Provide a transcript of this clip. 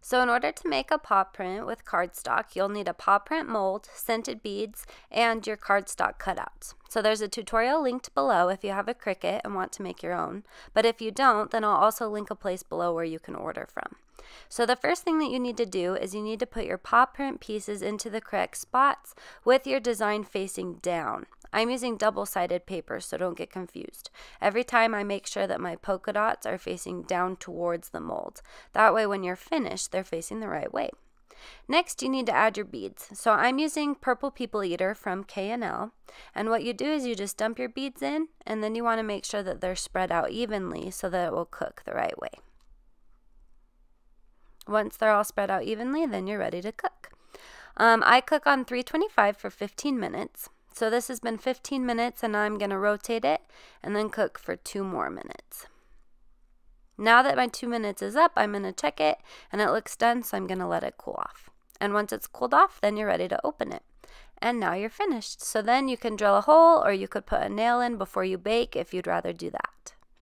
So in order to make a paw print with cardstock, you'll need a paw print mold, scented beads, and your cardstock cutouts. So there's a tutorial linked below if you have a Cricut and want to make your own. But if you don't, then I'll also link a place below where you can order from. So the first thing that you need to do is you need to put your paw print pieces into the correct spots with your design facing down. I'm using double-sided paper, so don't get confused. Every time I make sure that my polka dots are facing down towards the mold. That way when you're finished, they're facing the right way. Next, you need to add your beads. So I'm using Purple People Eater from K&L. And what you do is you just dump your beads in, and then you want to make sure that they're spread out evenly so that it will cook the right way. Once they're all spread out evenly, then you're ready to cook. I cook on 325 for 15 minutes. So this has been 15 minutes, and I'm going to rotate it and then cook for 2 more minutes. Now that my 2 minutes is up, I'm going to check it, and it looks done, so I'm going to let it cool off. And once it's cooled off, then you're ready to open it. And now you're finished. So then you can drill a hole, or you could put a nail in before you bake if you'd rather do that.